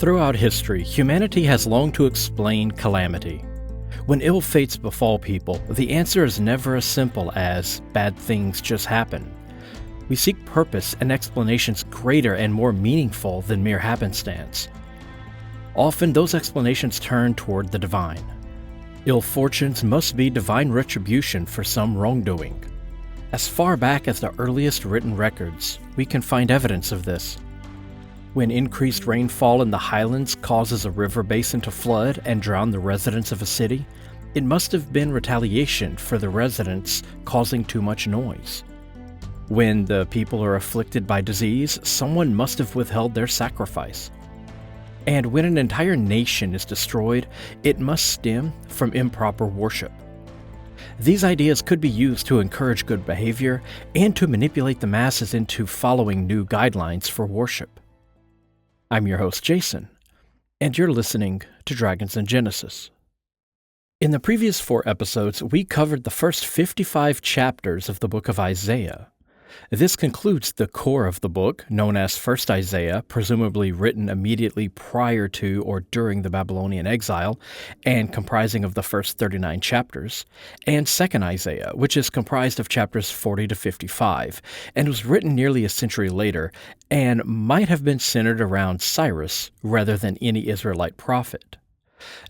Throughout history, humanity has longed to explain calamity. When ill fates befall people, the answer is never as simple as bad things just happen. We seek purpose and explanations greater and more meaningful than mere happenstance. Often those explanations turn toward the divine. Ill fortunes must be divine retribution for some wrongdoing. As far back as the earliest written records, we can find evidence of this. When increased rainfall in the highlands causes a river basin to flood and drown the residents of a city, it must have been retaliation for the residents causing too much noise. When the people are afflicted by disease, someone must have withheld their sacrifice. And when an entire nation is destroyed, it must stem from improper worship. These ideas could be used to encourage good behavior and to manipulate the masses into following new guidelines for worship. I'm your host, Jason, and you're listening to Dragons and Genesis. In the previous 4 episodes, we covered the first 55 chapters of the book of Isaiah. This concludes the core of the book, known as 1st Isaiah, presumably written immediately prior to or during the Babylonian exile, and comprising of the first 39 chapters, and 2nd Isaiah, which is comprised of chapters 40 to 55, and was written nearly a century later, and might have been centered around Cyrus rather than any Israelite prophet.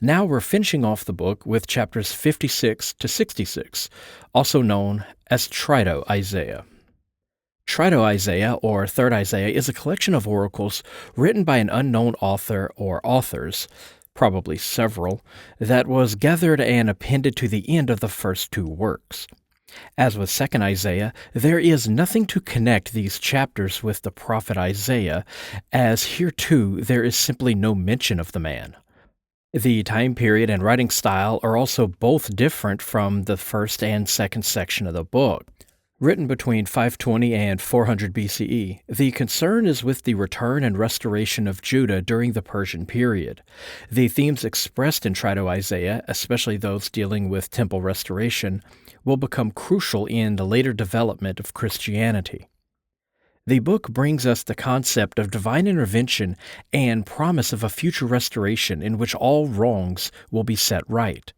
Now we're finishing off the book with chapters 56 to 66, also known as Trito Isaiah. Trito Isaiah, or 3rd Isaiah, is a collection of oracles written by an unknown author or authors, probably several, that was gathered and appended to the end of the first 2 works. As with 2nd Isaiah, there is nothing to connect these chapters with the prophet Isaiah, as here too there is simply no mention of the man. The time period and writing style are also both different from the 1st and 2nd section of the book. Written between 520 and 400 BCE, the concern is with the return and restoration of Judah during the Persian period. The themes expressed in Trito Isaiah, especially those dealing with temple restoration, will become crucial in the later development of Christianity. The book brings us the concept of divine intervention and promise of a future restoration in which all wrongs will be set right.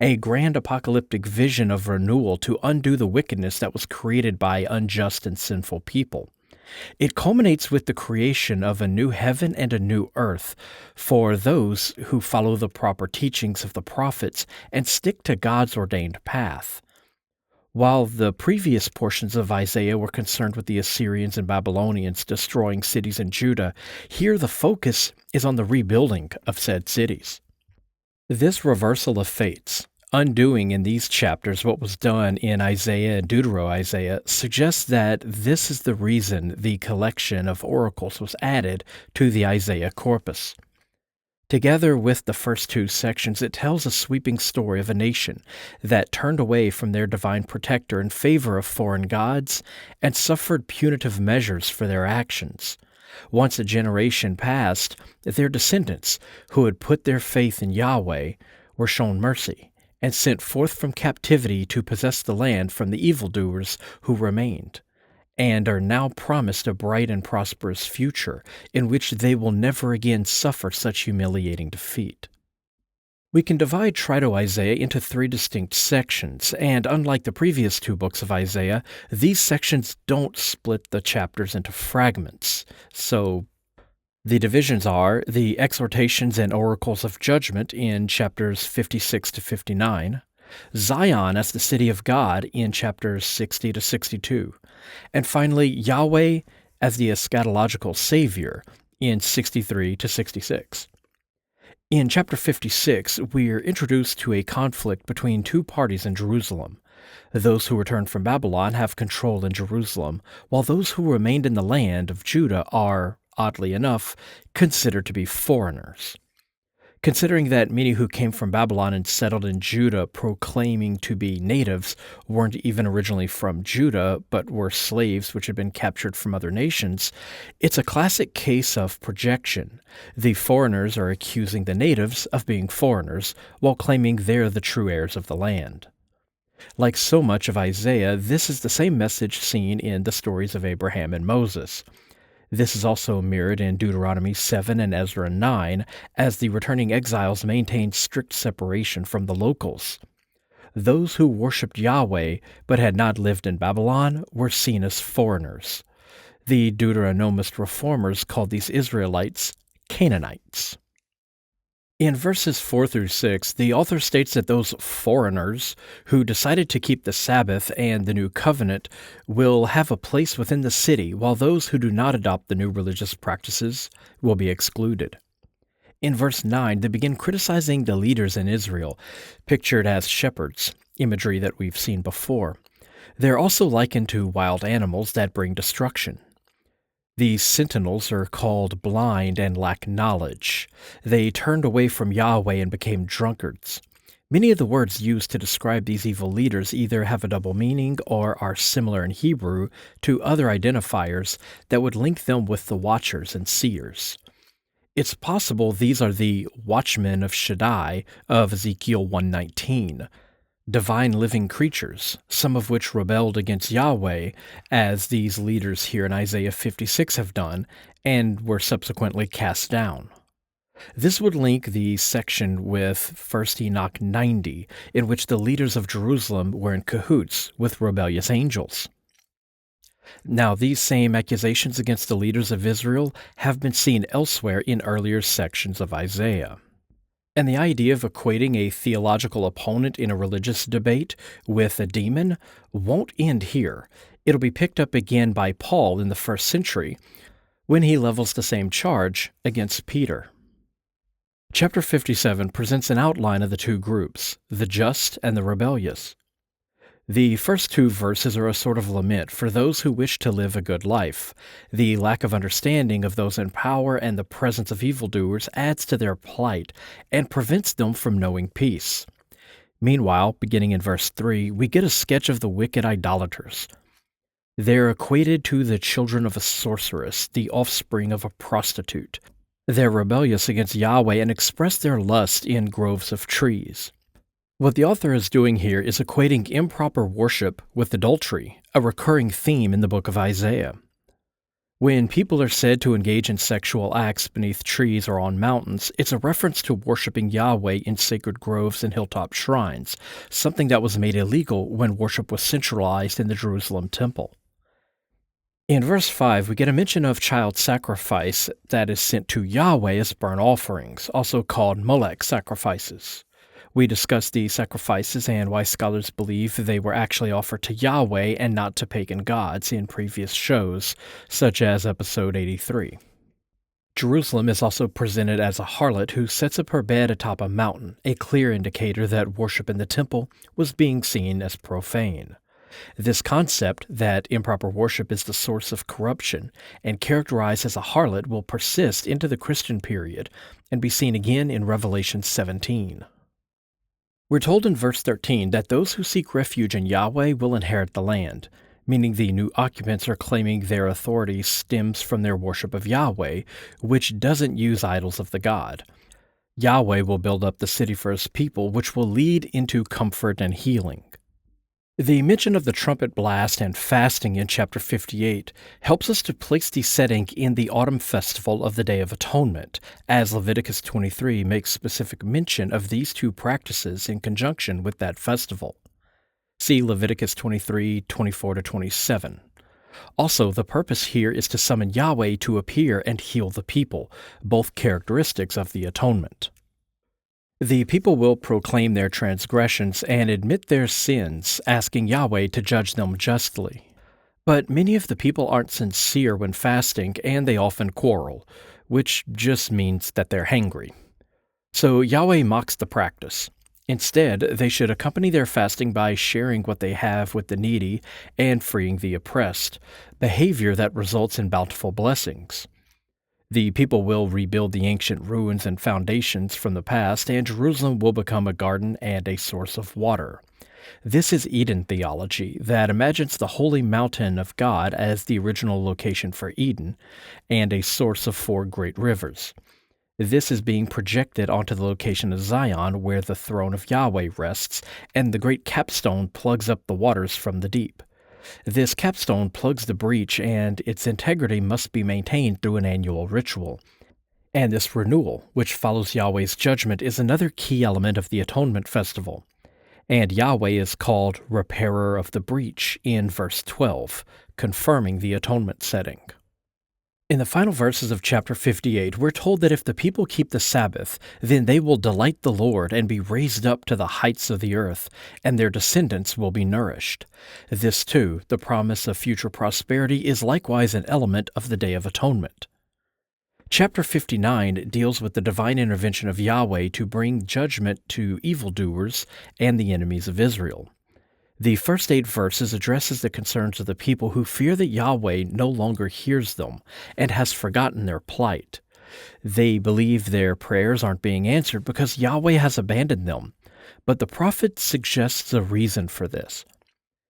A grand apocalyptic vision of renewal to undo the wickedness that was created by unjust and sinful people. It culminates with the creation of a new heaven and a new earth for those who follow the proper teachings of the prophets and stick to God's ordained path. While the previous portions of Isaiah were concerned with the Assyrians and Babylonians destroying cities in Judah, here the focus is on the rebuilding of said cities. This reversal of fates, undoing in these chapters what was done in Isaiah and Deutero-Isaiah, suggests that this is the reason the collection of oracles was added to the Isaiah corpus. Together with the first 2 sections, it tells a sweeping story of a nation that turned away from their divine protector in favor of foreign gods and suffered punitive measures for their actions. Once a generation passed, their descendants, who had put their faith in Yahweh, were shown mercy and sent forth from captivity to possess the land from the evildoers who remained, and are now promised a bright and prosperous future in which they will never again suffer such humiliating defeat. We can divide Trito Isaiah into 3 distinct sections, and unlike the previous 2 books of Isaiah, these sections don't split the chapters into fragments. So the divisions are the exhortations and oracles of judgment in chapters 56 to 59, Zion as the city of God in chapters 60 to 62, and finally Yahweh as the eschatological Savior in 63 to 66. In chapter 56, we are introduced to a conflict between 2 parties in Jerusalem. Those who returned from Babylon have control in Jerusalem, while those who remained in the land of Judah are, oddly enough, considered to be foreigners. Considering that many who came from Babylon and settled in Judah proclaiming to be natives weren't even originally from Judah, but were slaves which had been captured from other nations, it's a classic case of projection. The foreigners are accusing the natives of being foreigners, while claiming they're the true heirs of the land. Like so much of Isaiah, this is the same message seen in the stories of Abraham and Moses. This is also mirrored in Deuteronomy 7 and Ezra 9, as the returning exiles maintained strict separation from the locals. Those who worshipped Yahweh but had not lived in Babylon were seen as foreigners. The Deuteronomist reformers called these Israelites Canaanites. In verses 4 through 6, the author states that those foreigners who decided to keep the Sabbath and the new covenant will have a place within the city, while those who do not adopt the new religious practices will be excluded. In verse 9, they begin criticizing the leaders in Israel, pictured as shepherds, imagery that we've seen before. They're also likened to wild animals that bring destruction. These sentinels are called blind and lack knowledge. They turned away from Yahweh and became drunkards. Many of the words used to describe these evil leaders either have a double meaning or are similar in Hebrew to other identifiers that would link them with the watchers and seers. It's possible these are the watchmen of Shaddai of Ezekiel 1:19. Divine living creatures, some of which rebelled against Yahweh, as these leaders here in Isaiah 56 have done, and were subsequently cast down. This would link the section with 1 Enoch 90, in which the leaders of Jerusalem were in cahoots with rebellious angels. Now, these same accusations against the leaders of Israel have been seen elsewhere in earlier sections of Isaiah. And the idea of equating a theological opponent in a religious debate with a demon won't end here. It'll be picked up again by Paul in the first century when he levels the same charge against Peter. Chapter 57 presents an outline of the two groups, the just and the rebellious. The first two verses are a sort of lament for those who wish to live a good life. The lack of understanding of those in power and the presence of evildoers adds to their plight and prevents them from knowing peace. Meanwhile, beginning in verse 3, we get a sketch of the wicked idolaters. They're equated to the children of a sorceress, the offspring of a prostitute. They're rebellious against Yahweh and express their lust in groves of trees. What the author is doing here is equating improper worship with adultery, a recurring theme in the book of Isaiah. When people are said to engage in sexual acts beneath trees or on mountains, it's a reference to worshiping Yahweh in sacred groves and hilltop shrines, something that was made illegal when worship was centralized in the Jerusalem temple. In verse 5, we get a mention of child sacrifice that is sent to Yahweh as burnt offerings, also called Molech sacrifices. We discussed these sacrifices and why scholars believe they were actually offered to Yahweh and not to pagan gods in previous shows, such as episode 83. Jerusalem is also presented as a harlot who sets up her bed atop a mountain, a clear indicator that worship in the temple was being seen as profane. This concept that improper worship is the source of corruption and characterized as a harlot will persist into the Christian period and be seen again in Revelation 17. We're told in verse 13 that those who seek refuge in Yahweh will inherit the land, meaning the new occupants are claiming their authority stems from their worship of Yahweh, which doesn't use idols of the god. Yahweh will build up the city for his people, which will lead into comfort and healing. The mention of the trumpet blast and fasting in chapter 58 helps us to place the setting in the autumn festival of the Day of Atonement, as Leviticus 23 makes specific mention of these two practices in conjunction with that festival. See Leviticus 23, 24-27. Also, the purpose here is to summon Yahweh to appear and heal the people, both characteristics of the atonement. The people will proclaim their transgressions and admit their sins, asking Yahweh to judge them justly. But many of the people aren't sincere when fasting, and they often quarrel, which just means that they're hangry. So Yahweh mocks the practice. Instead, they should accompany their fasting by sharing what they have with the needy and freeing the oppressed, behavior that results in bountiful blessings. The people will rebuild the ancient ruins and foundations from the past, and Jerusalem will become a garden and a source of water. This is Eden theology that imagines the holy mountain of God as the original location for Eden and a source of 4 great rivers. This is being projected onto the location of Zion where the throne of Yahweh rests, and the great capstone plugs up the waters from the deep. This capstone plugs the breach, and its integrity must be maintained through an annual ritual. And this renewal, which follows Yahweh's judgment, is another key element of the Atonement Festival. And Yahweh is called Repairer of the Breach in verse 12, confirming the atonement setting. In the final verses of chapter 58, we're told that if the people keep the Sabbath, then they will delight the Lord and be raised up to the heights of the earth, and their descendants will be nourished. This, too, the promise of future prosperity, is likewise an element of the Day of Atonement. Chapter 59 deals with the divine intervention of Yahweh to bring judgment to evildoers and the enemies of Israel. The first 8 verses addresses the concerns of the people who fear that Yahweh no longer hears them and has forgotten their plight. They believe their prayers aren't being answered because Yahweh has abandoned them, but the prophet suggests a reason for this.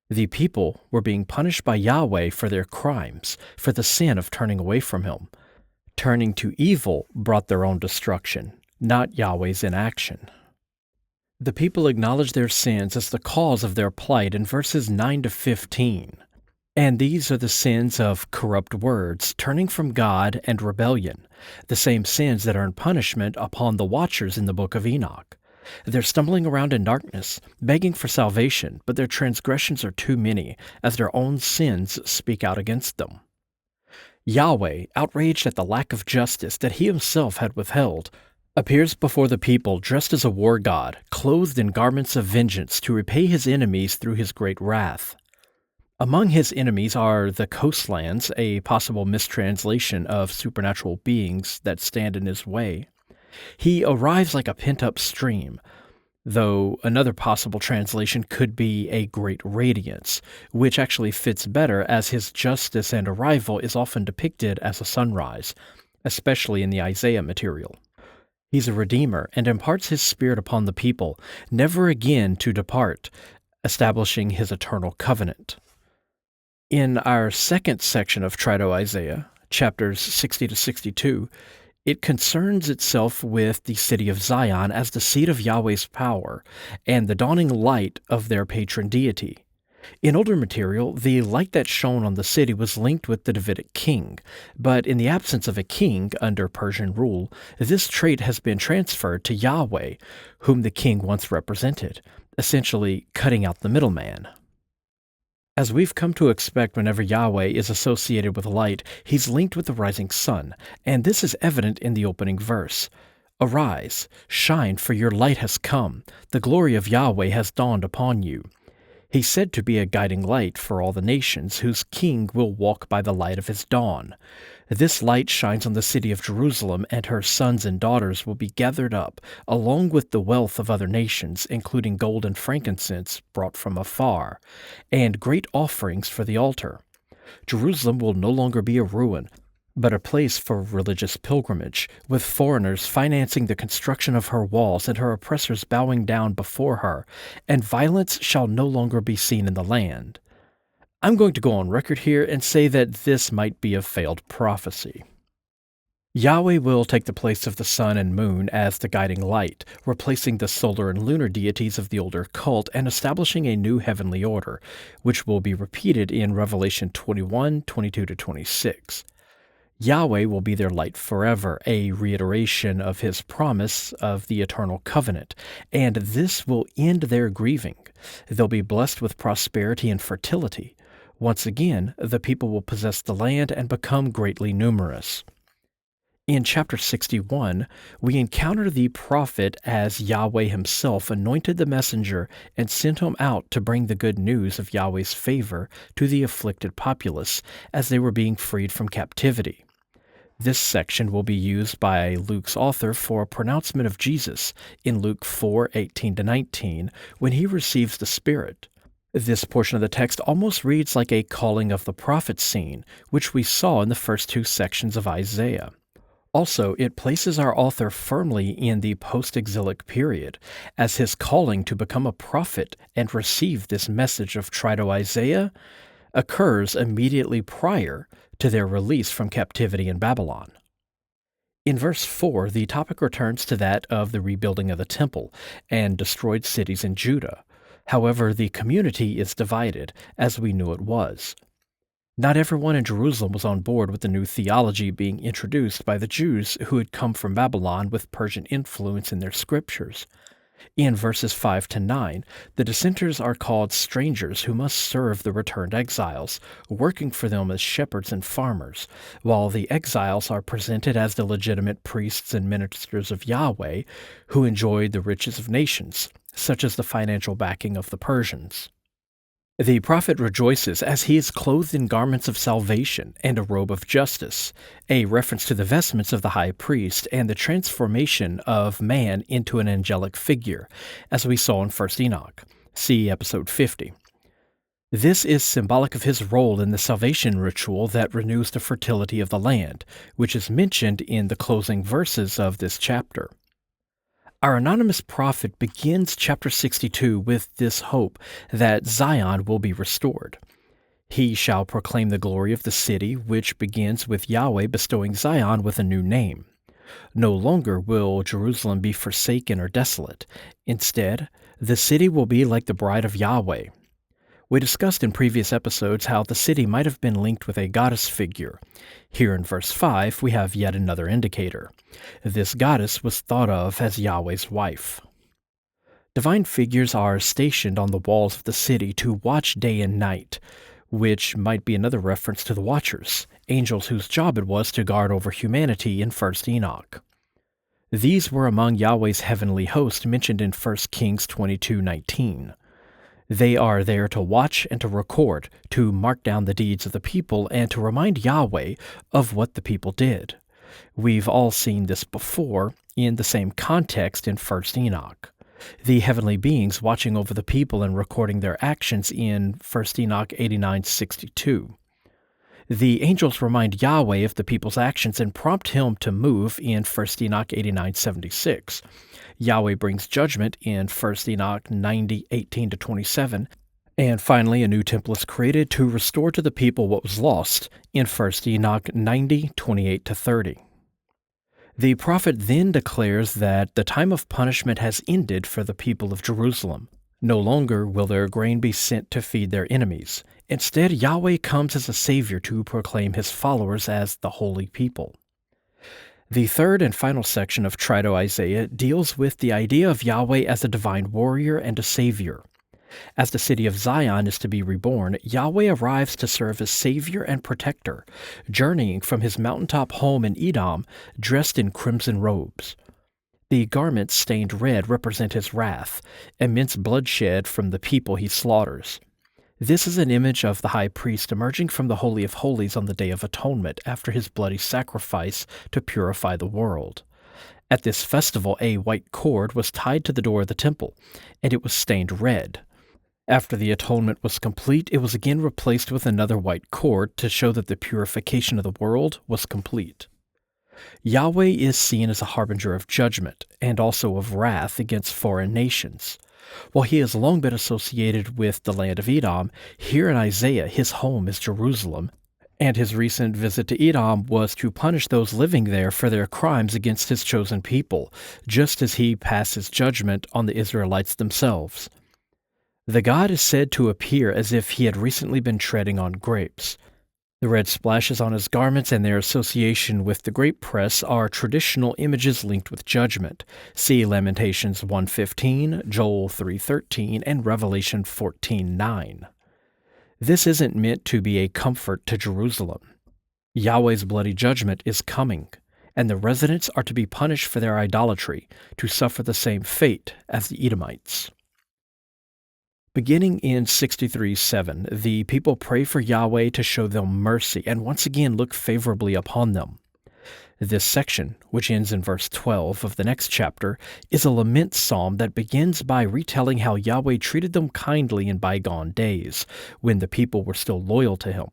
The people were being punished by Yahweh for their crimes, for the sin of turning away from Him. Turning to evil brought their own destruction, not Yahweh's inaction. The people acknowledge their sins as the cause of their plight in verses 9 to 15. And these are the sins of corrupt words, turning from God, and rebellion, the same sins that earn punishment upon the watchers in the book of Enoch. They're stumbling around in darkness, begging for salvation, but their transgressions are too many, as their own sins speak out against them. Yahweh, outraged at the lack of justice that He Himself had withheld, appears before the people dressed as a war god, clothed in garments of vengeance to repay His enemies through His great wrath. Among His enemies are the coastlands, a possible mistranslation of supernatural beings that stand in His way. He arrives like a pent-up stream, though another possible translation could be a great radiance, which actually fits better as His justice and arrival is often depicted as a sunrise, especially in the Isaiah material. He's a redeemer and imparts His Spirit upon the people, never again to depart, establishing His eternal covenant. In our second section of Trito-Isaiah, chapters 60 to 62, it concerns itself with the city of Zion as the seat of Yahweh's power and the dawning light of their patron deity. In older material, the light that shone on the city was linked with the Davidic king, but in the absence of a king under Persian rule, this trait has been transferred to Yahweh, whom the king once represented, essentially cutting out the middleman. As we've come to expect whenever Yahweh is associated with light, He's linked with the rising sun, and this is evident in the opening verse. Arise, shine, for your light has come, the glory of Yahweh has dawned upon you. He's said to be a guiding light for all the nations, whose king will walk by the light of His dawn. This light shines on the city of Jerusalem, and her sons and daughters will be gathered up, along with the wealth of other nations, including gold and frankincense brought from afar, and great offerings for the altar. Jerusalem will no longer be a ruin, but a place for religious pilgrimage, with foreigners financing the construction of her walls and her oppressors bowing down before her, and violence shall no longer be seen in the land. I'm going to go on record here and say that this might be a failed prophecy. Yahweh will take the place of the sun and moon as the guiding light, replacing the solar and lunar deities of the older cult and establishing a new heavenly order, which will be repeated in Revelation 21, 22 to 26. Yahweh will be their light forever, a reiteration of His promise of the eternal covenant, and this will end their grieving. They'll be blessed with prosperity and fertility. Once again, the people will possess the land and become greatly numerous. In chapter 61, we encounter the prophet as Yahweh Himself anointed the messenger and sent him out to bring the good news of Yahweh's favor to the afflicted populace as they were being freed from captivity. This section will be used by Luke's author for a pronouncement of Jesus in Luke 4:18-19 when He receives the Spirit. This portion of the text almost reads like a calling of the prophet scene, which we saw in the first 2 sections of Isaiah. Also, it places our author firmly in the post-exilic period, as his calling to become a prophet and receive this message of Trito-Isaiah occurs immediately prior to their release from captivity in Babylon. In verse 4, the topic returns to that of the rebuilding of the temple and destroyed cities in Judah. However, the community is divided, as we knew it was. Not everyone in Jerusalem was on board with the new theology being introduced by the Jews who had come from Babylon with Persian influence in their scriptures. In verses 5 to 9, the dissenters are called strangers who must serve the returned exiles, working for them as shepherds and farmers, while the exiles are presented as the legitimate priests and ministers of Yahweh who enjoyed the riches of nations, such as the financial backing of the Persians. The prophet rejoices as he is clothed in garments of salvation and a robe of justice, a reference to the vestments of the high priest and the transformation of man into an angelic figure, as we saw in 1 Enoch. See episode 50. This is symbolic of his role in the salvation ritual that renews the fertility of the land, which is mentioned in the closing verses of this chapter. Our anonymous prophet begins chapter 62 with this hope that Zion will be restored. He shall proclaim the glory of the city, which begins with Yahweh bestowing Zion with a new name. No longer will Jerusalem be forsaken or desolate. Instead, the city will be like the bride of Yahweh. We discussed in previous episodes how the city might have been linked with a goddess figure. Here in verse 5, we have yet another indicator. This goddess was thought of as Yahweh's wife. Divine figures are stationed on the walls of the city to watch day and night, which might be another reference to the Watchers, angels whose job it was to guard over humanity in 1 Enoch. These were among Yahweh's heavenly host mentioned in 1 Kings 22:19. They are there to watch and to record, to mark down the deeds of the people, and to remind Yahweh of what the people did. We've all seen this before in the same context in 1 Enoch. The heavenly beings watching over the people and recording their actions in 1 Enoch 89:62. The angels remind Yahweh of the people's actions and prompt him to move in 1 Enoch 89:76. Yahweh brings judgment in 1 Enoch 90:18-27, and finally a new temple is created to restore to the people what was lost in 1 Enoch 90:28-30. The prophet then declares that the time of punishment has ended for the people of Jerusalem. No longer will their grain be sent to feed their enemies. Instead, Yahweh comes as a savior to proclaim his followers as the holy people. The third and final section of Trito-Isaiah deals with the idea of Yahweh as a divine warrior and a savior. As the city of Zion is to be reborn, Yahweh arrives to serve as savior and protector, journeying from his mountaintop home in Edom, dressed in crimson robes. The garments stained red represent his wrath, immense bloodshed from the people he slaughters. This is an image of the high priest emerging from the Holy of Holies on the Day of Atonement after his bloody sacrifice to purify the world. At this festival, a white cord was tied to the door of the temple, and it was stained red. After the atonement was complete, it was again replaced with another white cord to show that the purification of the world was complete. Yahweh is seen as a harbinger of judgment and also of wrath against foreign nations. While he has long been associated with the land of Edom, here in Isaiah his home is Jerusalem, and his recent visit to Edom was to punish those living there for their crimes against his chosen people, just as he passes judgment on the Israelites themselves. The god is said to appear as if he had recently been treading on grapes. The red splashes on his garments and their association with the grape press are traditional images linked with judgment. See Lamentations 1:15, Joel 3:13, and Revelation 14:9. This isn't meant to be a comfort to Jerusalem. Yahweh's bloody judgment is coming, and the residents are to be punished for their idolatry, to suffer the same fate as the Edomites. Beginning in 63:7, the people pray for Yahweh to show them mercy and once again look favorably upon them. This section, which ends in verse 12 of the next chapter, is a lament psalm that begins by retelling how Yahweh treated them kindly in bygone days, when the people were still loyal to him.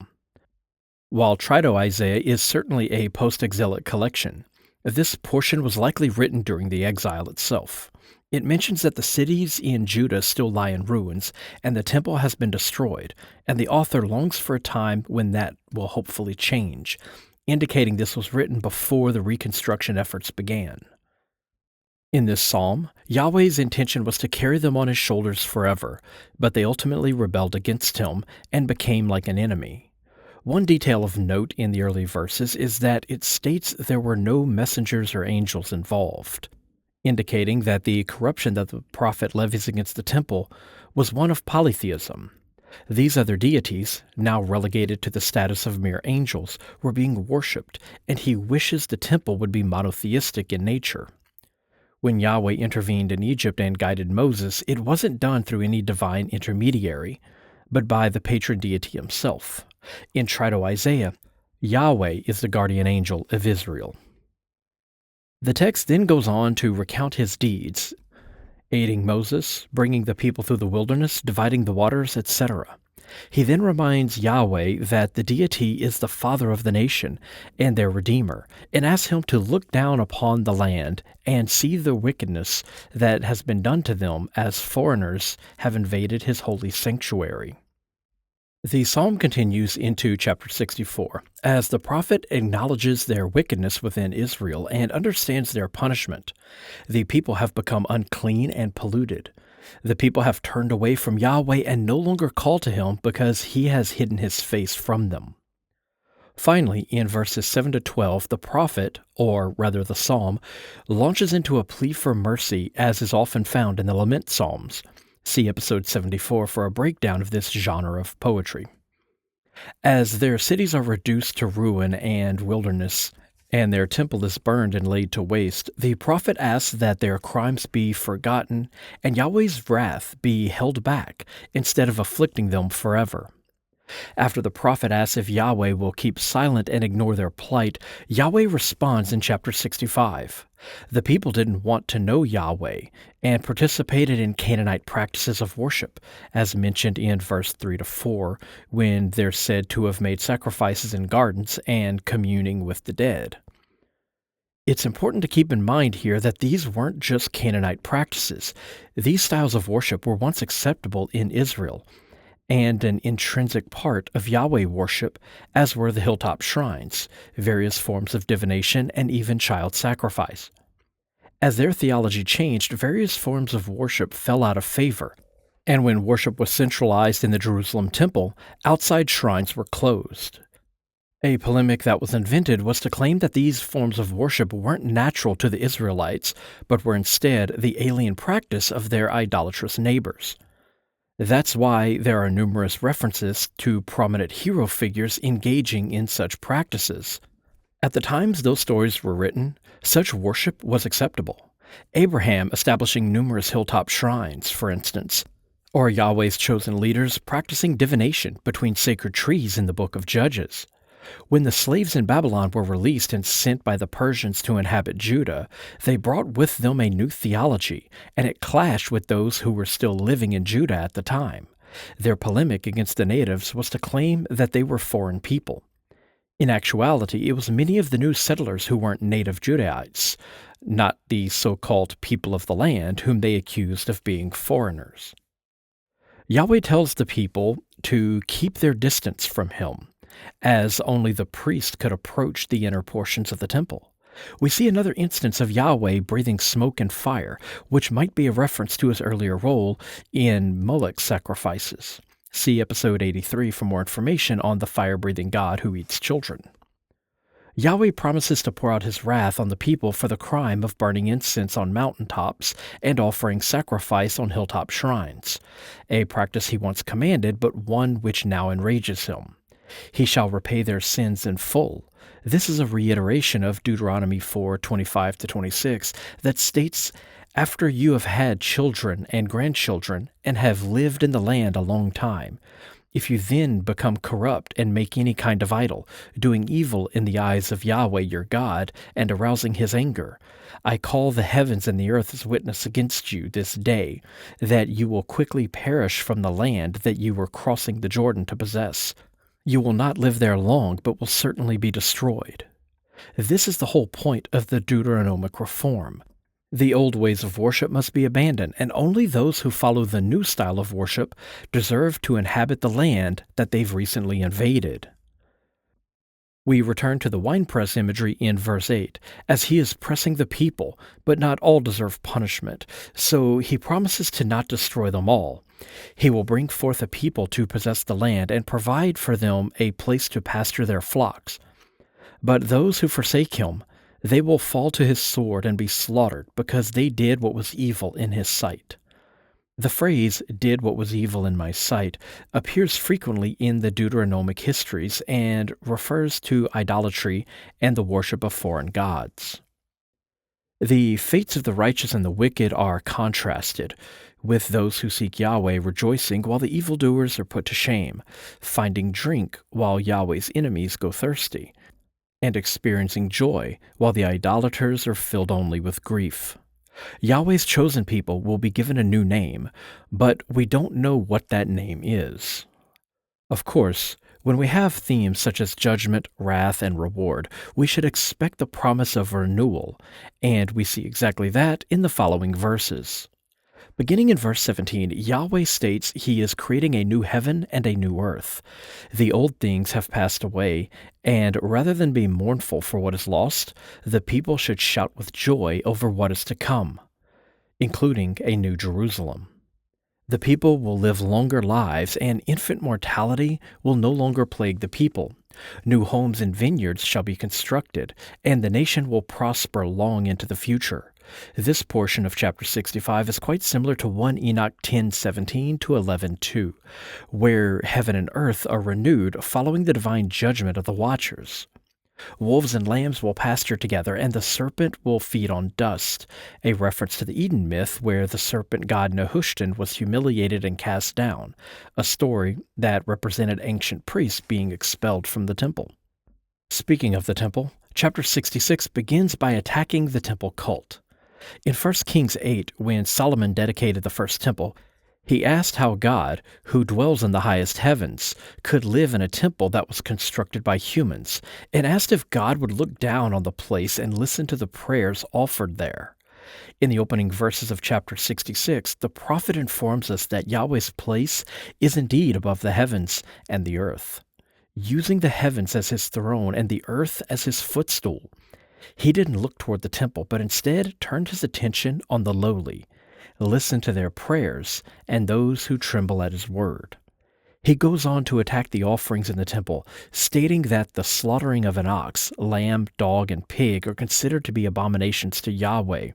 While Trito-Isaiah is certainly a post-exilic collection, this portion was likely written during the exile itself. It mentions that the cities in Judah still lie in ruins, and the temple has been destroyed, and the author longs for a time when that will hopefully change, indicating this was written before the reconstruction efforts began. In this psalm, Yahweh's intention was to carry them on his shoulders forever, but they ultimately rebelled against him and became like an enemy. One detail of note in the early verses is that it states there were no messengers or angels involved, indicating that the corruption that the prophet levies against the temple was one of polytheism. These other deities, now relegated to the status of mere angels, were being worshipped, and he wishes the temple would be monotheistic in nature. When Yahweh intervened in Egypt and guided Moses, it wasn't done through any divine intermediary, but by the patron deity himself. In Trito-Isaiah, Yahweh is the guardian angel of Israel. The text then goes on to recount his deeds, aiding Moses, bringing the people through the wilderness, dividing the waters, etc. He then reminds Yahweh that the deity is the father of the nation and their redeemer, and asks him to look down upon the land and see the wickedness that has been done to them as foreigners have invaded his holy sanctuary. The psalm continues into chapter 64, as the prophet acknowledges their wickedness within Israel and understands their punishment. The people have become unclean and polluted. The people have turned away from Yahweh and no longer call to him because he has hidden his face from them. Finally, in verses 7 to 12, the prophet, or rather the psalm, launches into a plea for mercy as is often found in the lament psalms. See episode 74 for a breakdown of this genre of poetry. As their cities are reduced to ruin and wilderness, and their temple is burned and laid to waste, the prophet asks that their crimes be forgotten and Yahweh's wrath be held back instead of afflicting them forever. After the prophet asks if Yahweh will keep silent and ignore their plight, Yahweh responds in chapter 65. The people didn't want to know Yahweh and participated in Canaanite practices of worship, as mentioned in verse 3 to 4, when they're said to have made sacrifices in gardens and communing with the dead. It's important to keep in mind here that these weren't just Canaanite practices. These styles of worship were once acceptable in Israel, and an intrinsic part of Yahweh worship, as were the hilltop shrines, various forms of divination, and even child sacrifice. As their theology changed, various forms of worship fell out of favor, and when worship was centralized in the Jerusalem temple, outside shrines were closed. A polemic that was invented was to claim that these forms of worship weren't natural to the Israelites, but were instead the alien practice of their idolatrous neighbors. That's why there are numerous references to prominent hero figures engaging in such practices. At the times those stories were written, such worship was acceptable. Abraham establishing numerous hilltop shrines, for instance, or Yahweh's chosen leaders practicing divination between sacred trees in the book of Judges. When the slaves in Babylon were released and sent by the Persians to inhabit Judah, they brought with them a new theology, and it clashed with those who were still living in Judah at the time. Their polemic against the natives was to claim that they were foreign people. In actuality, it was many of the new settlers who weren't native Judaites, not the so-called people of the land whom they accused of being foreigners. Yahweh tells the people to keep their distance from him, as only the priest could approach the inner portions of the temple. We see another instance of Yahweh breathing smoke and fire, which might be a reference to his earlier role in Moloch sacrifices. See episode 83 for more information on the fire-breathing God who eats children. Yahweh promises to pour out his wrath on the people for the crime of burning incense on mountaintops and offering sacrifice on hilltop shrines, a practice he once commanded but one which now enrages him. He shall repay their sins in full. This is a reiteration of Deuteronomy 4:25-26 that states, "After you have had children and grandchildren and have lived in the land a long time, if you then become corrupt and make any kind of idol, doing evil in the eyes of Yahweh your God and arousing his anger, I call the heavens and the earth as witness against you this day, that you will quickly perish from the land that you were crossing the Jordan to possess. You will not live there long, but will certainly be destroyed." This is the whole point of the Deuteronomic reform. The old ways of worship must be abandoned, and only those who follow the new style of worship deserve to inhabit the land that they've recently invaded. We return to the winepress imagery in verse 8, as he is pressing the people, but not all deserve punishment, so he promises to not destroy them all. He will bring forth a people to possess the land and provide for them a place to pasture their flocks. But those who forsake him, they will fall to his sword and be slaughtered, because they did what was evil in his sight. The phrase, did what was evil in my sight, appears frequently in the Deuteronomic histories and refers to idolatry and the worship of foreign gods. The fates of the righteous and the wicked are contrasted, with those who seek Yahweh rejoicing while the evildoers are put to shame, finding drink while Yahweh's enemies go thirsty, and experiencing joy while the idolaters are filled only with grief. Yahweh's chosen people will be given a new name, but we don't know what that name is. Of course, when we have themes such as judgment, wrath, and reward, we should expect the promise of renewal, and we see exactly that in the following verses. Beginning in verse 17, Yahweh states he is creating a new heaven and a new earth. The old things have passed away, and rather than be mournful for what is lost, the people should shout with joy over what is to come, including a new Jerusalem. The people will live longer lives, and infant mortality will no longer plague the people. New homes and vineyards shall be constructed, and the nation will prosper long into the future. This portion of chapter 65 is quite similar to 1 Enoch 10:17 to 11:2, where heaven and earth are renewed following the divine judgment of the watchers. Wolves and lambs will pasture together, and the serpent will feed on dust, a reference to the Eden myth where the serpent god Nehushtan was humiliated and cast down, a story that represented ancient priests being expelled from the temple. Speaking of the temple, chapter 66 begins by attacking the temple cult. In 1 Kings 8, when Solomon dedicated the first temple, he asked how God, who dwells in the highest heavens, could live in a temple that was constructed by humans, and asked if God would look down on the place and listen to the prayers offered there. In the opening verses of chapter 66, the prophet informs us that Yahweh's place is indeed above the heavens and the earth, using the heavens as his throne and the earth as his footstool. He didn't look toward the temple, but instead turned his attention on the lowly, listened to their prayers, and those who tremble at his word. He goes on to attack the offerings in the temple, stating that the slaughtering of an ox, lamb, dog, and pig are considered to be abominations to Yahweh.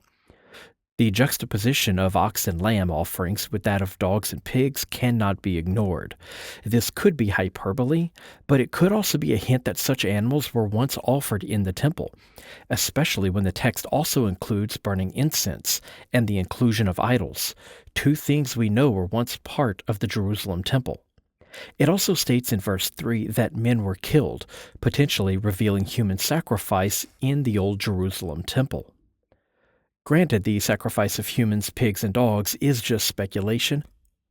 The juxtaposition of ox and lamb offerings with that of dogs and pigs cannot be ignored. This could be hyperbole, but it could also be a hint that such animals were once offered in the temple, especially when the text also includes burning incense and the inclusion of idols, two things we know were once part of the Jerusalem temple. It also states in verse 3 that men were killed, potentially revealing human sacrifice in the old Jerusalem temple. Granted, the sacrifice of humans, pigs, and dogs is just speculation,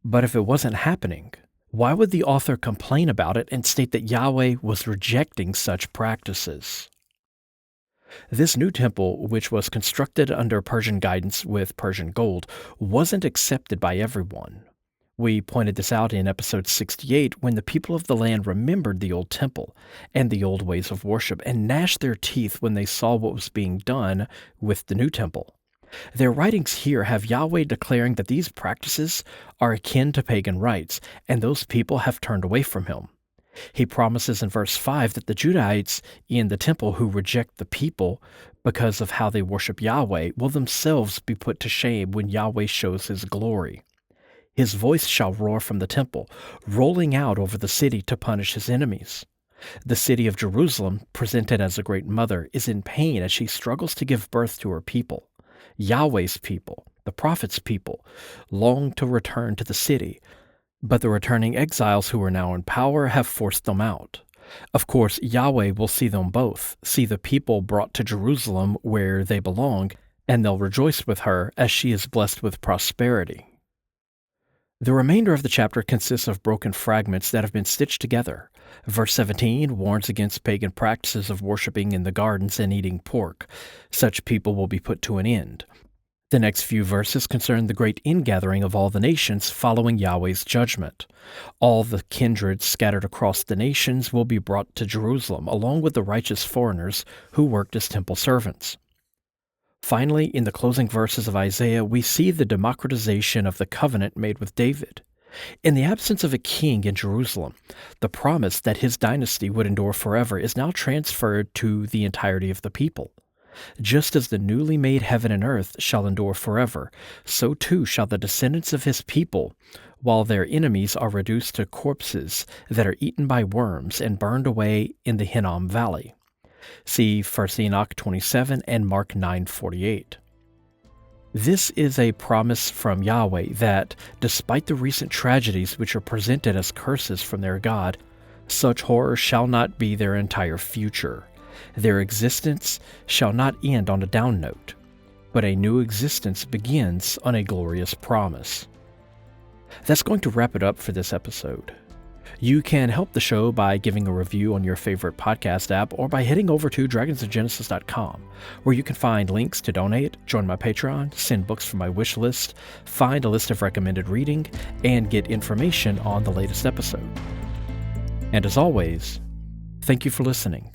but if it wasn't happening, why would the author complain about it and state that Yahweh was rejecting such practices? This new temple, which was constructed under Persian guidance with Persian gold, wasn't accepted by everyone. We pointed this out in episode 68 when the people of the land remembered the old temple and the old ways of worship and gnashed their teeth when they saw what was being done with the new temple. Their writings here have Yahweh declaring that these practices are akin to pagan rites, and those people have turned away from him. He promises in verse 5 that the Judahites in the temple who reject the people because of how they worship Yahweh will themselves be put to shame when Yahweh shows his glory. His voice shall roar from the temple, rolling out over the city to punish his enemies. The city of Jerusalem, presented as a great mother, is in pain as she struggles to give birth to her people. Yahweh's people, the prophet's people, long to return to the city, but the returning exiles who are now in power have forced them out. Of course, Yahweh will see them both, see the people brought to Jerusalem where they belong, and they'll rejoice with her as she is blessed with prosperity. The remainder of the chapter consists of broken fragments that have been stitched together. Verse 17 warns against pagan practices of worshiping in the gardens and eating pork. Such people will be put to an end. The next few verses concern the great ingathering of all the nations following Yahweh's judgment. All the kindreds scattered across the nations will be brought to Jerusalem, along with the righteous foreigners who worked as temple servants. Finally, in the closing verses of Isaiah, we see the democratization of the covenant made with David. In the absence of a king in Jerusalem, the promise that his dynasty would endure forever is now transferred to the entirety of the people. Just as the newly made heaven and earth shall endure forever, so too shall the descendants of his people, while their enemies are reduced to corpses that are eaten by worms and burned away in the Hinnom Valley. See 1 Enoch 27 and Mark 9:48. This is a promise from Yahweh that, despite the recent tragedies which are presented as curses from their God, such horror shall not be their entire future. Their existence shall not end on a down note, but a new existence begins on a glorious promise. That's going to wrap it up for this episode. You can help the show by giving a review on your favorite podcast app or by heading over to dragonsofgenesis.com, where you can find links to donate, join my Patreon, send books from my wish list, find a list of recommended reading, and get information on the latest episode. And as always, thank you for listening.